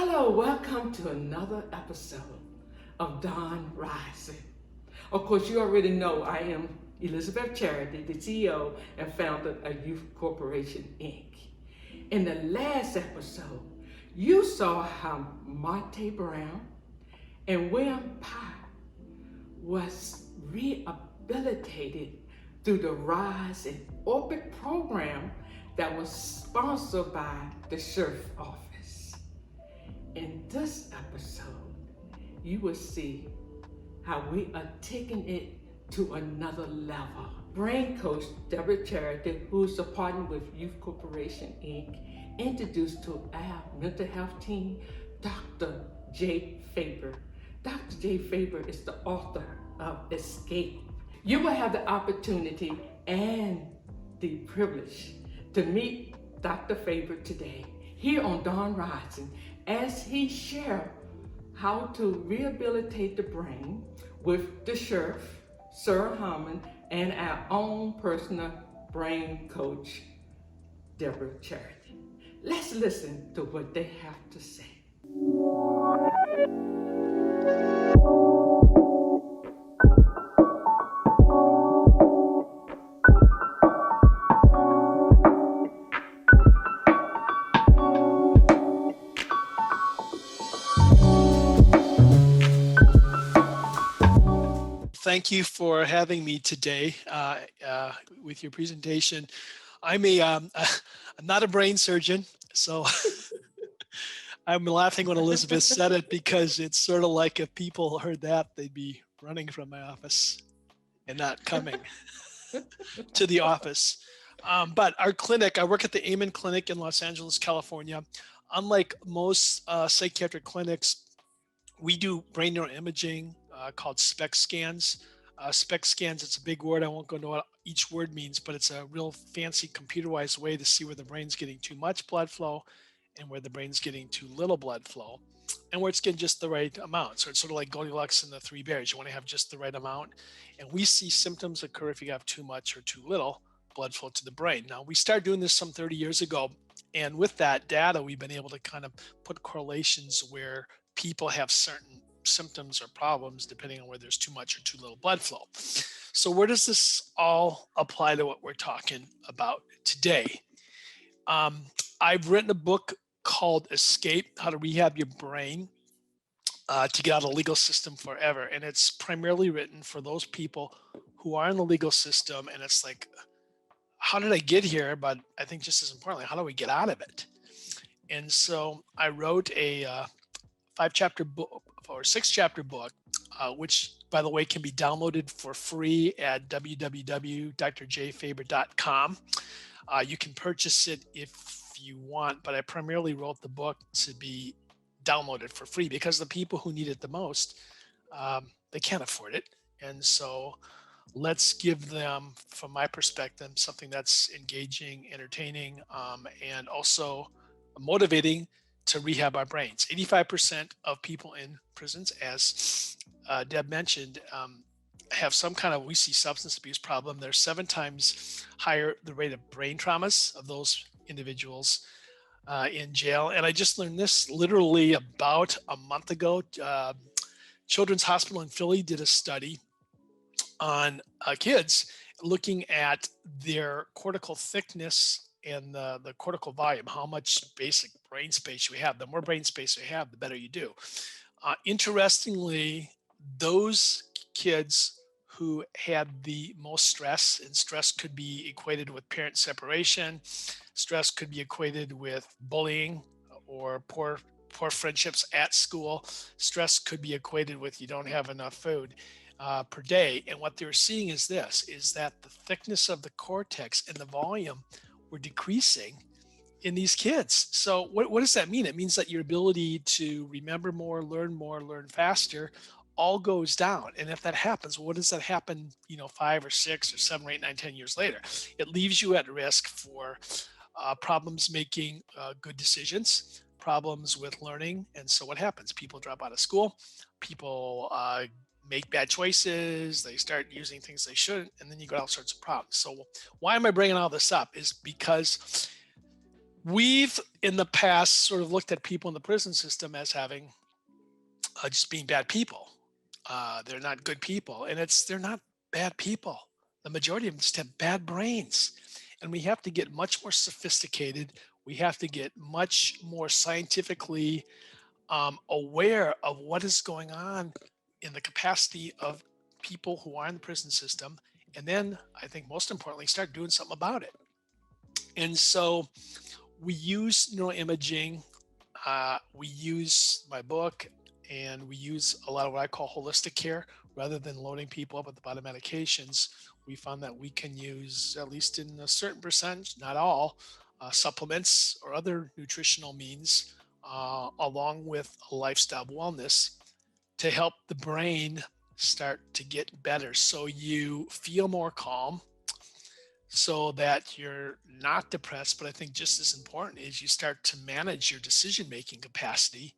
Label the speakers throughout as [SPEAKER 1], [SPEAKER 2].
[SPEAKER 1] Hello, welcome to another episode of Dawn Rising. Of course, you already know I am Elizabeth Charity, the CEO and founder of Youth Corporation, Inc. In the last episode, you saw how Monte Brown and William Pye was rehabilitated through the Rise in Orbit program that was sponsored by the Sheriff Office. In this episode, you will see how we are taking it to another level. Brain coach Deborah Charity, who is a partner with Youth Corporation, Inc., introduced to our mental health team, Dr. J. Faber. Dr. J. Faber is the author of Escape. You will have the opportunity and the privilege to meet Dr. Faber today here on Dawn Rising as he shares how to rehabilitate the brain with the sheriff, Sir Harmon, and our own personal brain coach, Deborah Charity. Let's listen to what they have to say.
[SPEAKER 2] Thank you for having me today with your presentation. I'm not a brain surgeon, so I'm laughing when Elizabeth said it because it's sort of like if people heard that, they'd be running from my office and not coming to the office. But our clinic, I work at the Amen Clinic in Los Angeles, California. Unlike most psychiatric clinics, we do brain neuroimaging called SPECT scans. SPECT scans, it's a big word. I won't go into what each word means, but it's a real fancy computerized way to see where the brain's getting too much blood flow and where the brain's getting too little blood flow and where it's getting just the right amount. So it's sort of like Goldilocks and the Three Bears. You want to have just the right amount. And we see symptoms occur if you have too much or too little blood flow to the brain. Now, we started doing this some 30 years ago. And with that data, we've been able to kind of put correlations where people have certain symptoms or problems depending on where there's too much or too little blood flow. So where does this all apply to what we're talking about today? I've written a book called Escape, How to Rehab Your Brain to Get Out of the Legal System Forever. And it's primarily written for those people who are in the legal system. And it's like, how did I get here? But I think just as importantly, how do we get out of it? And so I wrote a 5-chapter book or 6-chapter book, which, by the way, can be downloaded for free at www.drjfaber.com. You can purchase it if you want, but I primarily wrote the book to be downloaded for free because the people who need it the most, they can't afford it. And so let's give them, from my perspective, something that's engaging, entertaining, and also motivating to rehab our brains. 85% of people in prisons, as Deb mentioned, have some kind of, we see substance abuse problem. There's 7 times higher the rate of brain traumas of those individuals in jail. And I just learned this literally about a month ago. Children's Hospital in Philly did a study on kids looking at their cortical thickness and the cortical volume, how much basic brain space you have. The more brain space you have, the better you do. Interestingly, those kids who had the most stress, and stress could be equated with parent separation, stress could be equated with bullying or poor friendships at school, stress could be equated with you don't have enough food per day. And what they're seeing is this, is that the thickness of the cortex and the volume were decreasing in these kids. So what does that mean? It means that your ability to remember more, learn faster, all goes down. And if that happens, what does that happen, 5 or 6 or 7 or 8, 9, 10 years later? It leaves you at risk for problems making good decisions, problems with learning. And so what happens? People drop out of school, people make bad choices, they start using things they shouldn't, and then you got all sorts of problems. So why am I bringing all this up is because We've in the past sort of looked at people in the prison system as having just being bad people. They're not good people, and they're not bad people. The majority of them just have bad brains, and we have to get much more sophisticated. We have to get much more scientifically aware of what is going on in the capacity of people who are in the prison system, and then I think most importantly, start doing something about it. And so we use neuroimaging, we use my book, and we use a lot of what I call holistic care. Rather than loading people up with a lot of medications, we found that we can use, at least in a certain percentage, not all, supplements or other nutritional means, along with a lifestyle wellness, to help the brain start to get better. So you feel more calm, so that you're not depressed. But I think just as important is you start to manage your decision making capacity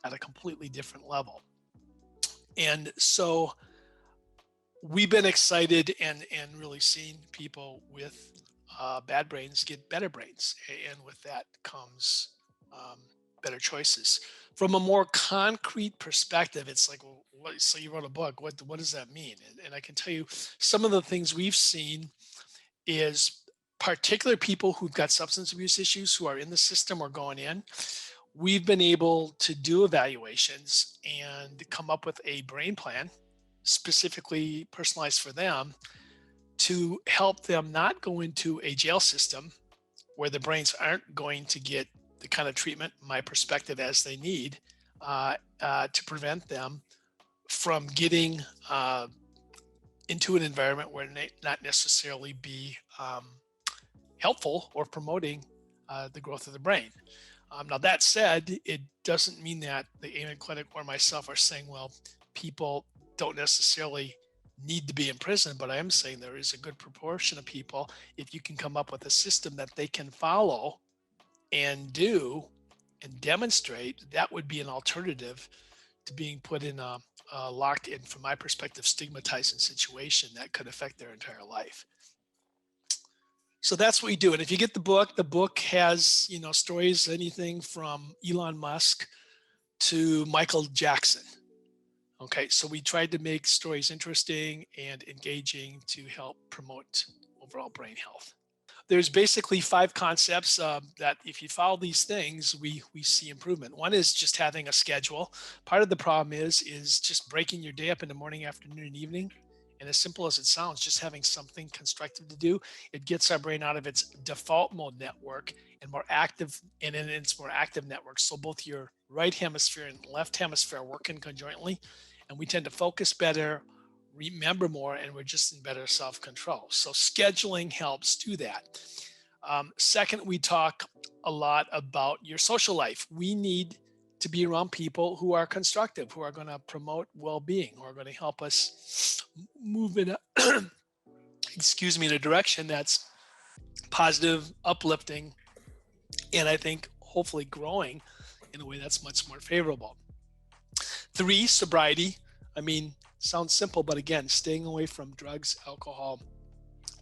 [SPEAKER 2] at a completely different level. And so we've been excited and really seeing people with bad brains get better brains. And with that comes um, better choices. From a more concrete perspective, it's like, well, what, so you wrote a book. What does that mean? And I can tell you some of the things we've seen is particular people who've got substance abuse issues who are in the system or going in. We've been able to do evaluations and come up with a brain plan specifically personalized for them to help them not go into a jail system where the brains aren't going to get the kind of treatment, my perspective, as they need, to prevent them from getting into an environment where they not necessarily be helpful or promoting the growth of the brain. Now, that said, it doesn't mean that the Amen Clinic or myself are saying, well, people don't necessarily need to be in prison, but I am saying there is a good proportion of people, if you can come up with a system that they can follow and do and demonstrate, that would be an alternative to being put in a locked in, from my perspective, stigmatizing situation that could affect their entire life. So that's what we do. And if you get the book has, stories, anything from Elon Musk to Michael Jackson. Okay, so we tried to make stories interesting and engaging to help promote overall brain health. There's basically 5 concepts that if you follow these things, we see improvement. One is just having a schedule. Part of the problem is just breaking your day up into morning, afternoon, and evening. And as simple as it sounds, just having something constructive to do, it gets our brain out of its default mode network and more active, and in its more active network. So both your right hemisphere and left hemisphere are working conjointly, and we tend to focus better, remember more, and we're just in better self-control. So scheduling helps do that. Second, we talk a lot about your social life. We need to be around people who are constructive, who are going to promote well-being, who are going to help us move in a, excuse me, in a direction that's positive, uplifting, and I think hopefully growing in a way that's much more favorable. 3, sobriety. I mean, sounds simple, but again, staying away from drugs, alcohol.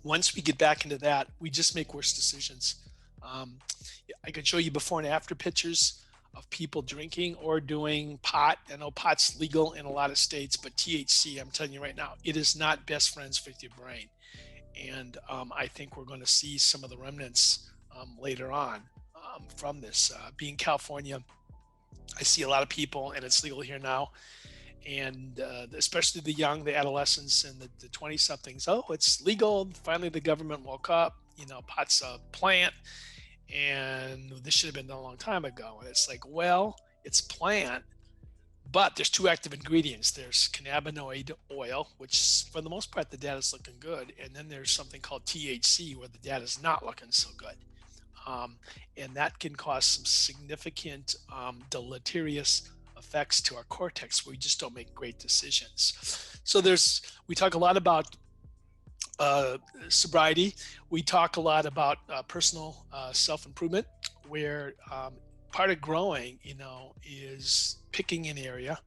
[SPEAKER 2] Once we get back into that, we just make worse decisions. I could show you before and after pictures of people drinking or doing pot. I know pot's legal in a lot of states, but THC, I'm telling you right now, it is not best friends with your brain. And I think we're going to see some of the remnants later on from this. Being California, I see a lot of people, and it's legal here now, and especially the young, the adolescents, and the 20 somethings. Oh, it's legal. Finally, the government woke up. Pot's a plant, and this should have been done a long time ago. And it's like, well, it's plant, but there's 2 active ingredients. There's cannabinoid oil, which for the most part, the data is looking good. And then there's something called THC, where the data is not looking so good. And that can cause some significant deleterious effects to our cortex, where we just don't make great decisions. So we talk a lot about sobriety. We talk a lot about personal self-improvement, where part of growing, is picking an area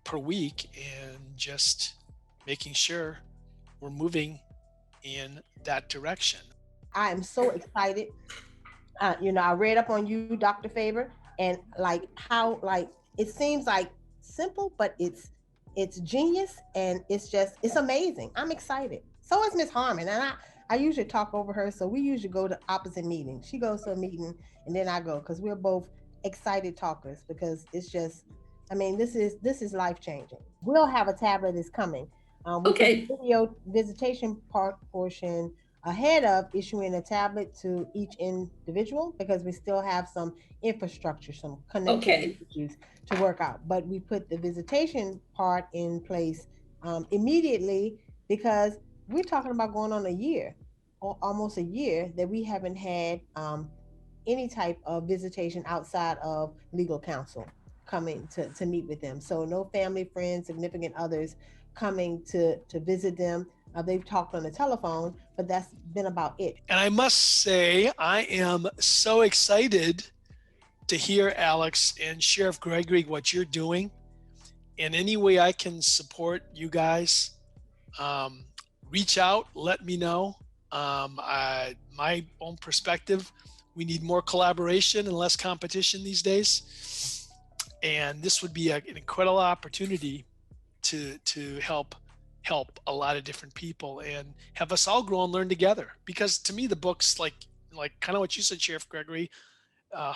[SPEAKER 2] per week and just making sure we're moving in that direction.
[SPEAKER 3] I am so excited I read up on you, Dr. Faber, and like how like it seems like simple, but it's genius and it's amazing. I'm excited. So is Miss Harmon, and I usually talk over her, so we usually go to opposite meetings. She goes to a meeting and then I go because we're both excited talkers because it's just, I mean, this is life changing. We'll have a tablet that's coming. We put the
[SPEAKER 4] Okay.
[SPEAKER 3] video visitation portion ahead of issuing a tablet to each individual because we still have some infrastructure, some connectivity
[SPEAKER 4] Okay.
[SPEAKER 3] issues to work out. But we put the visitation part in place immediately because we're talking about going on a year, or almost a year, that we haven't had any type of visitation outside of legal counsel coming to meet with them. So no family, friends, significant others coming to visit them. They've talked on the telephone, but that's been about it.
[SPEAKER 2] And I must say, I am so excited to hear, Alex and Sheriff Gregory, what you're doing. In any way I can support you guys, um, reach out, let me know. My own perspective, we need more collaboration and less competition these days. And this would be an incredible opportunity to help a lot of different people and have us all grow and learn together. Because to me, the book's like kind of what you said, Sheriff Gregory.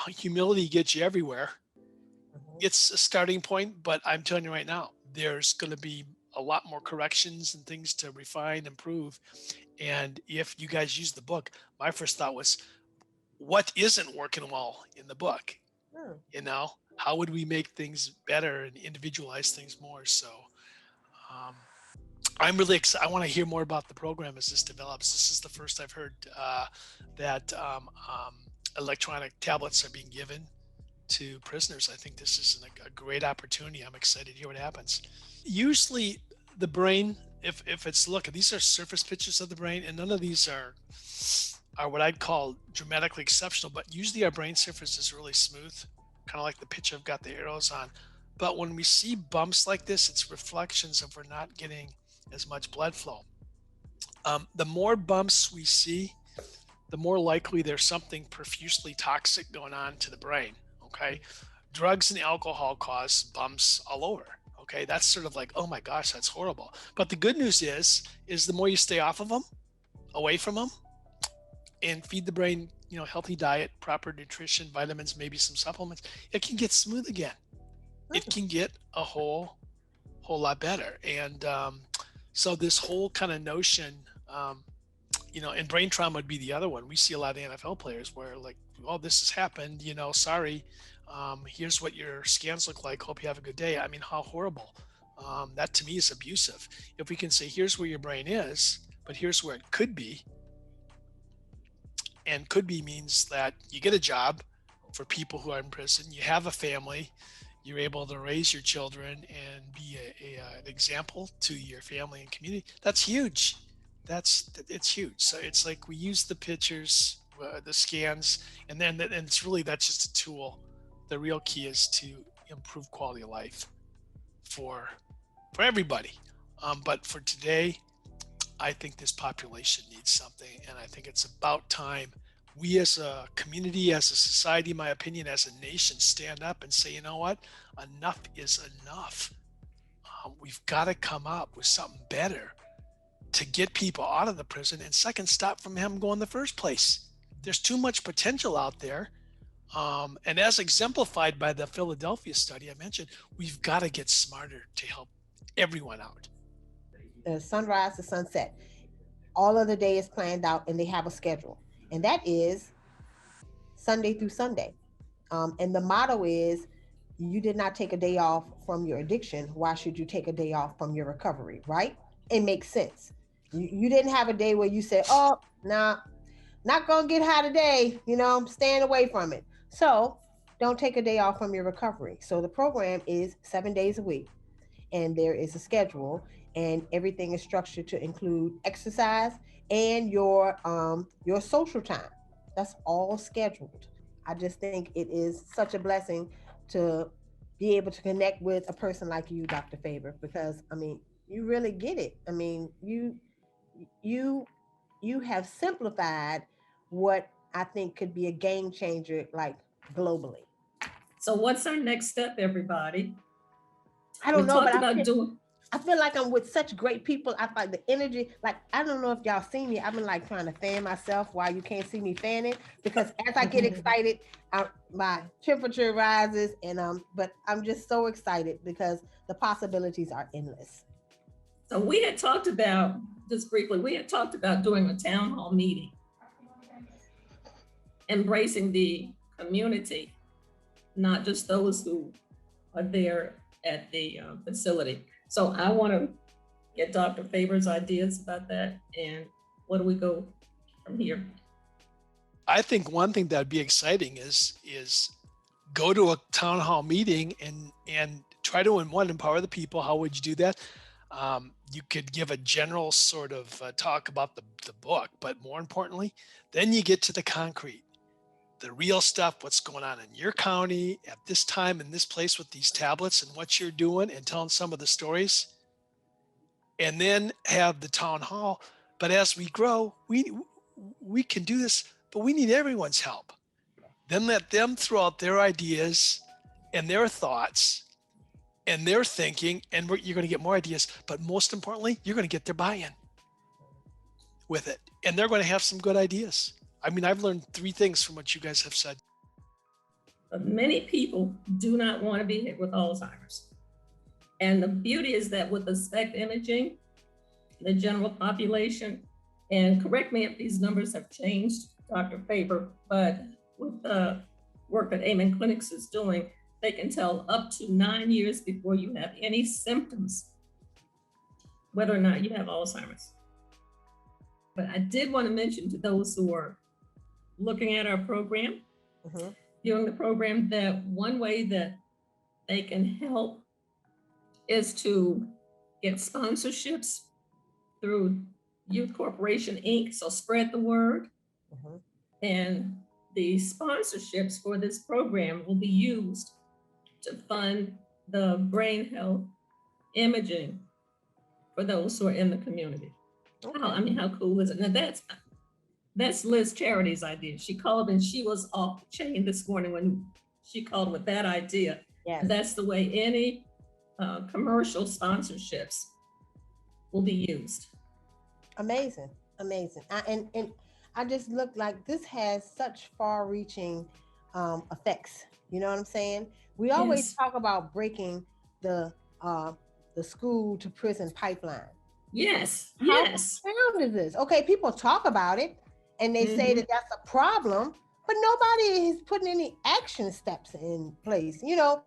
[SPEAKER 2] Humility gets you everywhere.
[SPEAKER 3] Mhm.
[SPEAKER 2] It's a starting point, but I'm telling you right now, there's going to be a lot more corrections and things to refine, improve. And if you guys use the book, my first thought was, what isn't working well in the book?
[SPEAKER 3] Hmm.
[SPEAKER 2] How would we make things better and individualize things more? So um, I'm really excited. I want to hear more about the program as this develops. This is the first I've heard that electronic tablets are being given to prisoners. I think this is a great opportunity. I'm excited to hear what happens. Usually, the brain, if it's look, these are surface pictures of the brain, and none of these are what I'd call dramatically exceptional. But usually, our brain surface is really smooth, kind of like the picture I've got the arrows on. But when we see bumps like this, it's reflections of we're not getting as much blood flow. The more bumps we see, the more likely there's something profusely toxic going on to the brain. Okay. Drugs and alcohol cause bumps all over. Okay. That's sort of like, oh my gosh, that's horrible. But the good news is the more you stay off of them, away from them, and feed the brain, healthy diet, proper nutrition, vitamins, maybe some supplements, it can get smooth again. It can get a whole lot better. And so this whole kind of notion, and brain trauma would be the other one. We see a lot of NFL players where like, oh, this has happened, sorry. Here's what your scans look like. Hope you have a good day. I mean, how horrible. That to me is abusive. If we can say, here's where your brain is, but here's where it could be. And could be means that you get a job for people who are in prison, you have a family, you're able to raise your children and be an example to your family and community. That's huge. It's huge. So it's like we use the pictures, the scans, and it's really, that's just a tool. The real key is to improve quality of life for everybody. But for today, I think this population needs something, and I think it's about time we as a community, as a society, in my opinion, as a nation, stand up and say, you know what, enough is enough. We've got to come up with something better to get people out of the prison, and second, stop from him going in the first place. There's too much potential out there. And as exemplified by the Philadelphia study I mentioned, we've got to get smarter to help everyone out.
[SPEAKER 3] Sunrise to sunset. All of the day is planned out and they have a schedule. And that is Sunday through Sunday. And the motto is, you did not take a day off from your addiction. Why should you take a day off from your recovery? Right? It makes sense. You didn't have a day where you said, oh, nah, not going to get high today. I'm staying away from it. So don't take a day off from your recovery. So the program is 7 days a week and there is a schedule and everything is structured to include exercise and your social time. That's all scheduled. I just think it is such a blessing to be able to connect with a person like you, Dr. Faber, because I mean, you really get it. I mean, you you have simplified what I think could be a game changer, like globally.
[SPEAKER 4] So what's our next step, everybody?
[SPEAKER 3] I don't
[SPEAKER 4] We
[SPEAKER 3] know, but
[SPEAKER 4] talked about doing.
[SPEAKER 3] I feel like I'm with such great people. I like the energy. Like, I don't know if y'all see me. I've been like trying to fan myself while you can't see me fanning, because as I get excited, my temperature rises, and but I'm just so excited because the possibilities are endless.
[SPEAKER 4] So we had talked about, just briefly, we had talked about doing a town hall meeting, embracing the community, not just those who are there at the facility. So I want to get Dr. Faber's ideas about that, and where do we go from here?
[SPEAKER 2] I think one thing that'd be exciting is go to a town hall meeting and try to empower the people. How would you do that? You could give a general sort of talk about the book, but more importantly, then you get to the concrete, the real stuff, what's going on in your county at this time in this place with these tablets and what you're doing, and telling some of the stories, and then have the town hall. But as we grow, we can do this, but we need everyone's help. Then let them throw out their ideas and their thoughts and their thinking, and you're going to get more ideas. But most importantly, you're going to get their buy-in with it, and they're going to have some good ideas. I mean, I've learned 3 things from what you guys have said.
[SPEAKER 4] But many people do not want to be hit with Alzheimer's. And the beauty is that with the SPECT imaging, the general population, and correct me if these numbers have changed, Dr. Faber, but with the work that Amen Clinics is doing, they can tell up to 9 years before you have any symptoms, whether or not you have Alzheimer's. But I did want to mention to those who are looking at our program, viewing the program, that one way that they can help is to get sponsorships through Youth Corporation Inc. So spread the word. And the sponsorships for this program will be used to fund the brain health imaging for those who are in the community. How cool is it? Now that's Liz Charity's idea. She called and she was off the chain this morning when she called with that idea.
[SPEAKER 3] Yes.
[SPEAKER 4] And that's the way any commercial sponsorships will be used.
[SPEAKER 3] Amazing. And I just look like this has such far-reaching effects. You know what I'm saying? We always talk about breaking the school to prison pipeline.
[SPEAKER 4] Yes.
[SPEAKER 3] How profound is this? Okay, people talk about it and they say that that's a problem, but nobody is putting any action steps in place. You know,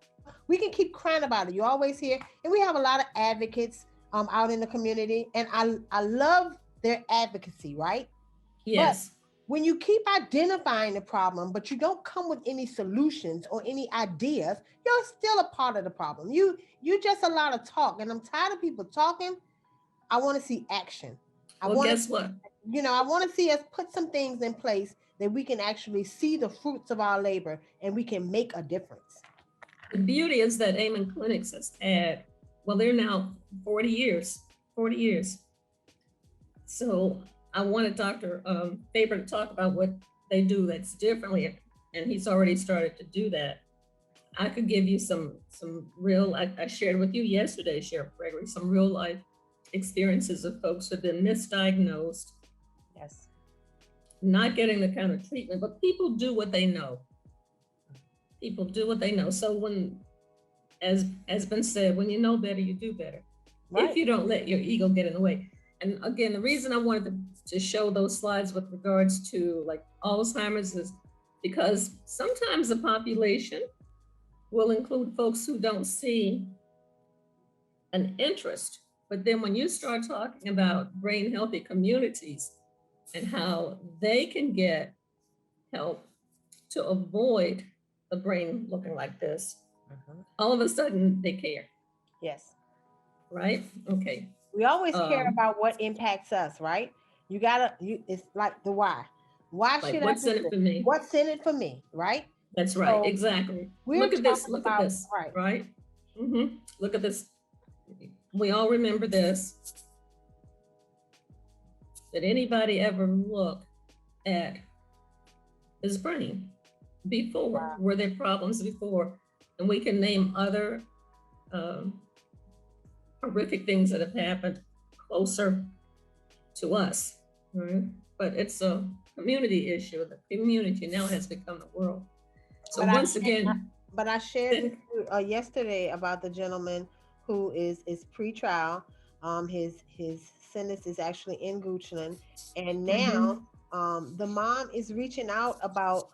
[SPEAKER 3] we can keep crying about it. You always hear, and we have a lot of advocates out in the community, and I love their advocacy, right?
[SPEAKER 4] Yes.
[SPEAKER 3] But when you keep identifying the problem, but you don't come with any solutions or any ideas, you're still a part of the problem. You just a lot of talk, and I'm tired of people talking. I want to see action.
[SPEAKER 4] Guess what?
[SPEAKER 3] You know, I want to see us put some things in place that we can actually see the fruits of our labor and we can make a difference.
[SPEAKER 4] The beauty is that Amen Clinics has had, well, they're now 40 years. So I wanted Dr. Faber to talk about what they do that's differently, and he's already started to do that. I could give you some real, I shared with you yesterday, Sheriff Gregory, some real life experiences of folks who have been misdiagnosed.
[SPEAKER 3] Yes.
[SPEAKER 4] Not getting the kind of treatment, but people do what they know. So when, as has been said, when you know better, you do better. Right. If you don't let your ego get in the way. And again, the reason I wanted to show those slides with regards to like Alzheimer's is because sometimes the population will include folks who don't see an interest. But then when you start talking about brain healthy communities and how they can get help to avoid the brain looking like this, all of a sudden they care.
[SPEAKER 3] Yes.
[SPEAKER 4] Right? Okay.
[SPEAKER 3] We always care about what impacts us, right? It's like the why. Why should
[SPEAKER 4] what's in it for me?
[SPEAKER 3] What's in it for me, right?
[SPEAKER 4] That's right, so exactly. Look at this, right? Look at this. We all remember this. Did anybody ever look at his brain before. Were there problems before? And we can name other horrific things that have happened closer to us, right? But it's a community issue. The community now has become the world. So
[SPEAKER 3] But
[SPEAKER 4] once again,
[SPEAKER 3] but I shared with you yesterday about the gentleman who is pretrial. His sentence is actually in Goochland, and now the mom is reaching out about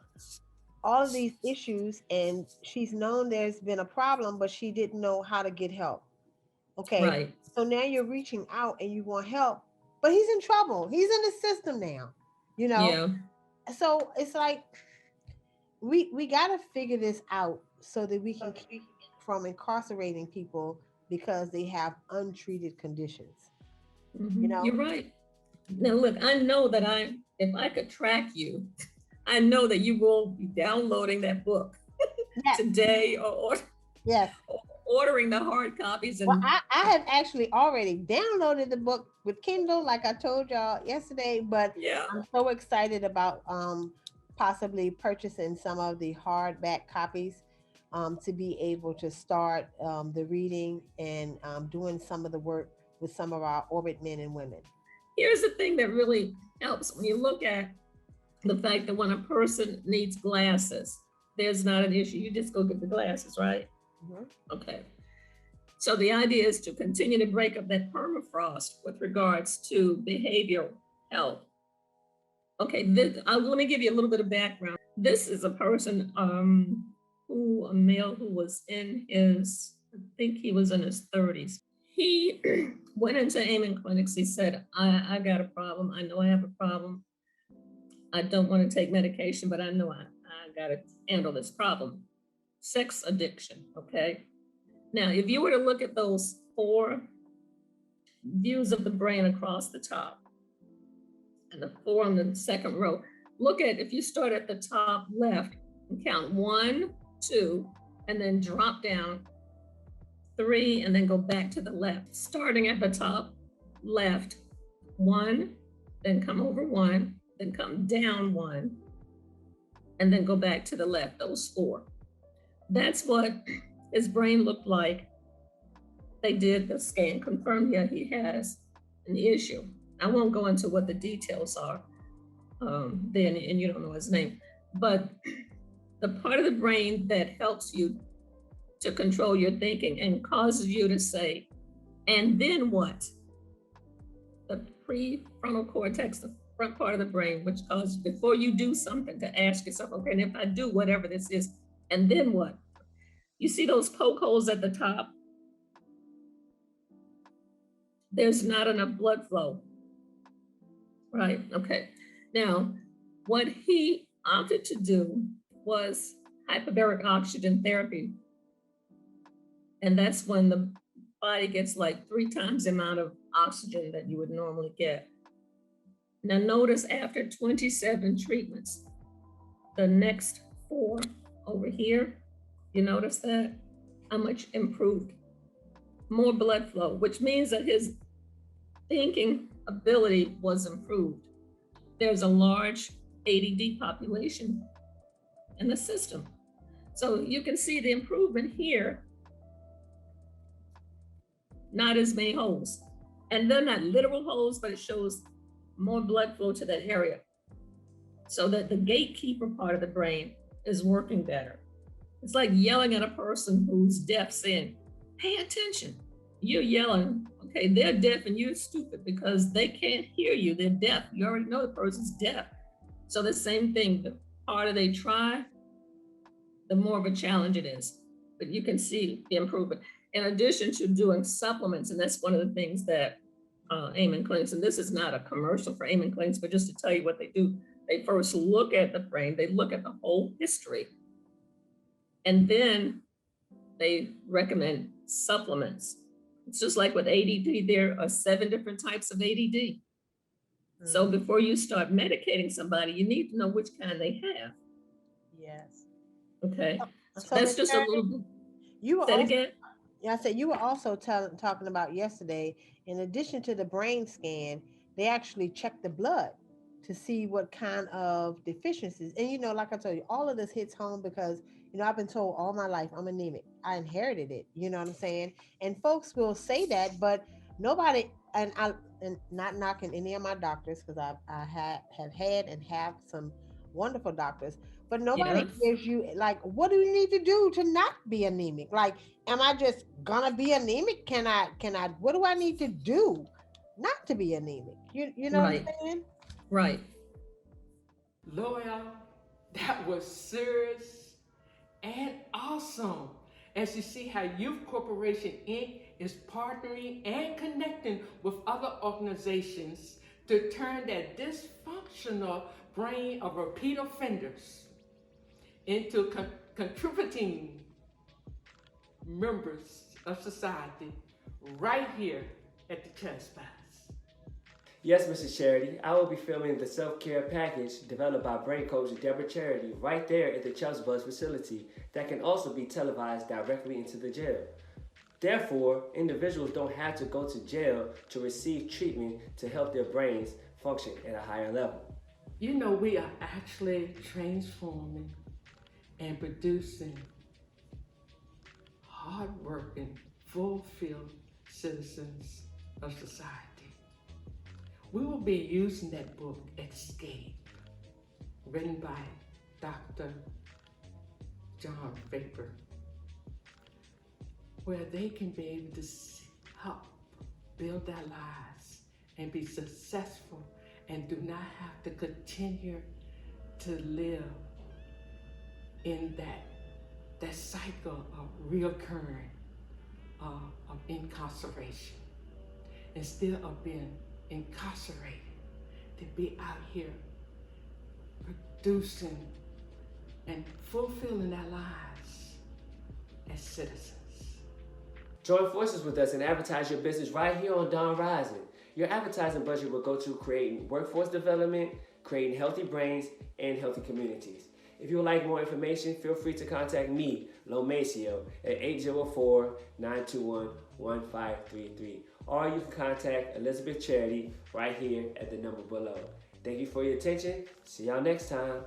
[SPEAKER 3] all of these issues, and she's known there's been a problem, but she didn't know how to get help. Okay,
[SPEAKER 4] right.
[SPEAKER 3] so now you're reaching out and you want help, but he's in trouble. He's in the system now, you know.
[SPEAKER 4] Yeah.
[SPEAKER 3] So it's like we got to figure this out so that we can keep from incarcerating people because they have untreated conditions. You know,
[SPEAKER 4] You're right. Now look, I know that if I could track you, I know that you will be downloading that book
[SPEAKER 3] yes,
[SPEAKER 4] today or
[SPEAKER 3] yes.
[SPEAKER 4] ordering the hard copies. And
[SPEAKER 3] Well, I have actually already downloaded the book with Kindle, like I told y'all yesterday, but
[SPEAKER 4] yeah,
[SPEAKER 3] I'm so excited about possibly purchasing some of the hardback copies to be able to start the reading and doing some of the work with some of our orbit men and women.
[SPEAKER 4] here's the thing that really helps when you look at the fact that when a person needs glasses, there's not an issue. You just go get the glasses, right? Okay. So the idea is to continue to break up that permafrost with regards to behavioral health. Okay, let me give you a little bit of background. This is a person, a male who was in his, I think he was in his 30s. He went into Amen clinics. He said, I got a problem. I know I have a problem. I don't want to take medication, but I know I got to handle this problem. Sex addiction, okay? Now, if you were to look at those 4 views of the brain across the top and the 4 on the second row, look at, if you start at the top left and count 1, 2, and then drop down 3, and then go back to the left. Starting at the top left, 1, then come over 1, then come down 1, and then go back to the left, those 4. That's what his brain looked like. They did the scan, confirmed that he has an issue. I won't go into what the details are then, and you don't know his name, but the part of the brain that helps you to control your thinking and causes you to say, and then what? The prefrontal cortex, the front part of the brain, which causes, before you do something, to ask yourself, okay, and if I do whatever this is, and then what? You see those poke holes at the top? There's not enough blood flow. Right, okay. Now, what he opted to do was hyperbaric oxygen therapy. And that's when the body gets like 3 times the amount of oxygen that you would normally get. Now notice after 27 treatments, the next 4 over here, you notice that? How much improved? More blood flow, which means that his thinking ability was improved. There's a large ADD population in the system. So you can see the improvement here. Not as many holes. And they're not literal holes, but it shows more blood flow to that area. So that the gatekeeper part of the brain is working better. It's like yelling at a person who's deaf, saying, pay attention. You're yelling, okay, they're deaf and you're stupid because they can't hear you, they're deaf. You already know the person's deaf. So the same thing, the harder they try, the more of a challenge it is. But you can see the improvement. In addition to doing supplements, and that's one of the things that Amen Clinics, and this is not a commercial for Amen Clinics, but just to tell you what they do, they first look at the brain, they look at the whole history, and then they recommend supplements. It's just like with ADD, there are 7 different types of ADD. So before you start medicating somebody, you need to know which kind they have.
[SPEAKER 3] Yes.
[SPEAKER 4] Okay.
[SPEAKER 3] So
[SPEAKER 4] That's
[SPEAKER 3] Ms.
[SPEAKER 4] just
[SPEAKER 3] Charity,
[SPEAKER 4] a little.
[SPEAKER 3] you were
[SPEAKER 4] Say it
[SPEAKER 3] also,
[SPEAKER 4] again.
[SPEAKER 3] yeah, I said you were also talking about yesterday, in addition to the brain scan, they actually check the blood to see what kind of deficiencies. And like I told you, all of this hits home because I've been told all my life I'm anemic. I inherited it. You know what I'm saying? And folks will say that, but nobody. And not knocking any of my doctors, because have had and have some wonderful doctors, but nobody
[SPEAKER 4] Yeah.
[SPEAKER 3] gives you like, what do you need to do to not be anemic? Like, am I just gonna be anemic? Can I? What do I need to do not to be anemic? You know
[SPEAKER 4] Right.
[SPEAKER 3] what I'm saying?
[SPEAKER 4] Right.
[SPEAKER 1] Loyal, that was serious and awesome. As you see how Youth Corporation Inc. is partnering and connecting with other organizations to turn that dysfunctional brain of repeat offenders into contributing members of society right here at the Chest Pass.
[SPEAKER 5] Yes, Mrs. Charity, I will be filming the self-care package developed by brain coach Deborah Charity right there at the Chelsea Bus facility that can also be televised directly into the jail. Therefore, individuals don't have to go to jail to receive treatment to help their brains function at a higher level.
[SPEAKER 1] We are actually transforming and producing hardworking, fulfilled citizens of society. We will be using that book, Escape, written by Dr. John Faber, where they can be able to help build their lives and be successful and do not have to continue to live in that cycle of reoccurring of incarceration. Instead of being incarcerated, to be out here producing and fulfilling their lives as citizens.
[SPEAKER 5] Join forces with us and advertise your business right here on Dawn Rising. Your advertising budget will go to creating workforce development, creating healthy brains, and healthy communities. If you would like more information, feel free to contact me, Lomacio, at 804-921-1533. Or you can contact Elizabeth Charity right here at the number below. Thank you for your attention. See y'all next time.